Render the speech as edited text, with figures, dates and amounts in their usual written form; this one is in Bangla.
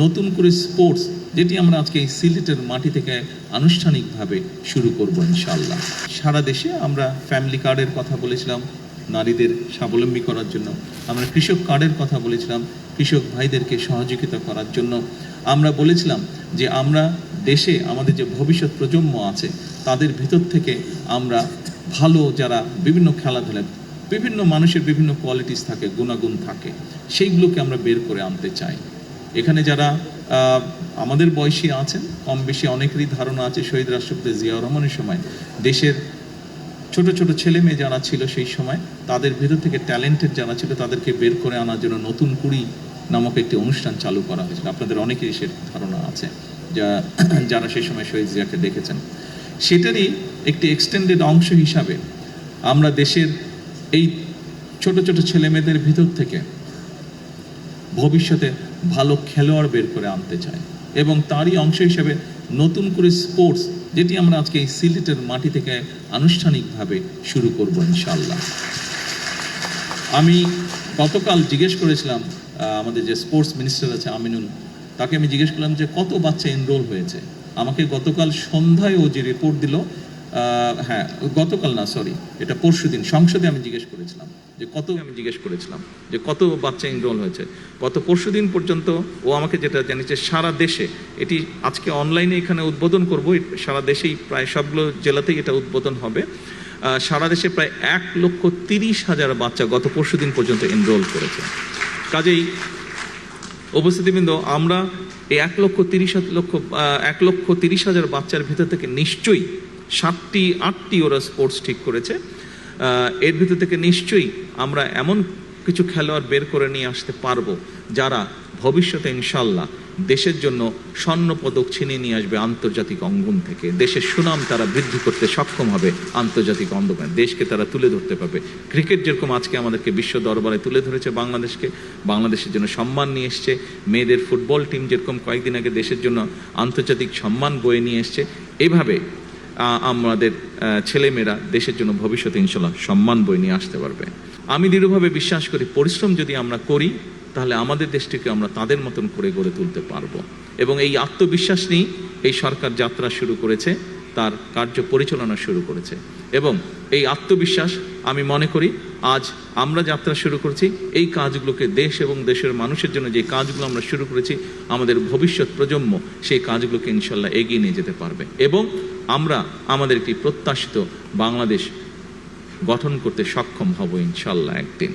নতুন করে স্পোর্টস, যেটি আমরা আজকে এই সিলেটের মাটি থেকে আনুষ্ঠানিকভাবে শুরু করব ইনশাআল্লাহ। সারা দেশে আমরা ফ্যামিলি কার্ডের কথা বলেছিলাম নারীদের স্বাবলম্বী করার জন্য, আমরা কৃষক কার্ডের কথা বলেছিলাম কৃষক ভাইদেরকে সহযোগিতা করার জন্য, আমরা বলেছিলাম যে আমরা দেশে আমাদের যে ভবিষ্যৎ প্রজন্ম আছে তাদের ভিতর থেকে আমরা ভালো যারা বিভিন্ন খেলাধুলা, বিভিন্ন মানুষের বিভিন্ন কোয়ালিটিস থাকে, গুণাগুণ থাকে, সেইগুলোকে আমরা বের করে আনতে চাই। এখানে যারা আমাদের বয়সী আছেন, কম বেশি অনেকেরই ধারণা আছে শহীদ রাষ্ট্রপতি জিয়াউর রহমানের সময় দেশের ছোট ছোট ছেলে মেয়ে যারা ছিল সেই সময় তাদের ভিতর থেকে ট্যালেন্টেড যারা ছিল তাদেরকে বের করে আনার জন্য নতুন কুড়ি নামক একটি অনুষ্ঠান চালু করা হয়েছিল। আপনাদের অনেকেরই সে ধারণা আছে যারা সেই সময় শহীদ জিয়াকে দেখেছেন। সেটারই একটি এক্সটেন্ডেড অংশ হিসাবে আমরা দেশের এই ছোট ছোট ছেলে মেয়েদের ভিতর থেকে ভবিষ্যতে ভালো খেলোয়াড় বের করে আনতে চাই এবং তারই অংশ হিসেবে নতুন করে স্পোর্টস, যেটি আমরা আজকে এই সিলেটের মাটি থেকে আনুষ্ঠানিকভাবে শুরু করব ইনশাআল্লাহ। আমি গতকাল জিজ্ঞেস করেছিলাম আমাদের যে স্পোর্টস মিনিস্টার আছে আমিনুল, তাকে আমি জিজ্ঞেস করলাম যে কত বাচ্চা এনরোল হয়েছে। আমাকে গতকাল সন্ধ্যায় ও যে রিপোর্ট দিল, গতকাল না সরি, এটা পরশুদিন সংসদে আমি জিজ্ঞেস করেছিলাম যে কত বাচ্চা এনরোল হয়েছে। গত পরশুদিন পর্যন্ত ও আমাকে যেটা জানিয়েছে সারা দেশে, এটি আজকে অনলাইনে এখানে উদ্বোধন করব, সারা দেশেই প্রায় সবগুলো জেলাতেই এটা উদ্বোধন হবে। সারা দেশে প্রায় 1,30,000 বাচ্চা গত পরশুদিন পর্যন্ত এনরোল করেছে। কাজেই উপস্থিতিবৃন্দ, আমরা এই 1,30,000 বাচ্চার ভিতর থেকে নিশ্চয়ই 7-8টি ওরা স্পোর্টস ঠিক করেছে। এর ভিতর থেকে নিশ্চয়ই আমরা এমন কিছু খেলোয়াড় বের করে নিয়ে আসতে পারবো যারা ভবিষ্যতে ইনশাল্লাহ দেশের জন্য স্বর্ণপদক ছিনিয়ে নিয়ে আসবে আন্তর্জাতিক অঙ্গন থেকে। দেশের সুনাম তারা বৃদ্ধি করতে সক্ষম হবে আন্তর্জাতিক অঙ্গনে, দেশকে তারা তুলে ধরতে পারবে। ক্রিকেট যেরকম আজকে আমাদেরকে বিশ্ব দরবারে তুলে ধরেছে বাংলাদেশকে, বাংলাদেশের জন্য সম্মান নিয়ে এসছে, মেয়েদের ফুটবল টিম যেরকম কয়েকদিন আগে দেশের জন্য আন্তর্জাতিক সম্মান বয়ে নিয়ে এসছে, এইভাবে আমাদের ছেলেমেয়েরা দেশের জন্য ভবিষ্যতে ইনশাল্লাহ সম্মান বয়ে নিয়ে আসতে পারবে। আমি দৃঢ়ভাবে বিশ্বাস করি পরিশ্রম যদি আমরা করি তাহলে আমাদের দেশটিকে আমরা তাদের মতন করে গড়ে তুলতে পারবো। এবং এই আত্মবিশ্বাস নিয়েই এই সরকার যাত্রা শুরু করেছে, তার কার্য পরিচালনা শুরু করেছে। এবং এই আত্মবিশ্বাস আমি মনে করি আজ আমরা যাত্রা শুরু করেছি, এই কাজগুলোকে দেশ এবং দেশের মানুষের জন্য যে কাজগুলো আমরা শুরু করেছি, আমাদের ভবিষ্যৎ প্রজন্ম সেই কাজগুলোকে ইনশাল্লাহ এগিয়ে নিয়ে যেতে পারবে এবং আমরা আমাদের একটি প্রত্যাশিত বাংলাদেশ গঠন করতে সক্ষম হব ইনশাল্লাহ একদিন।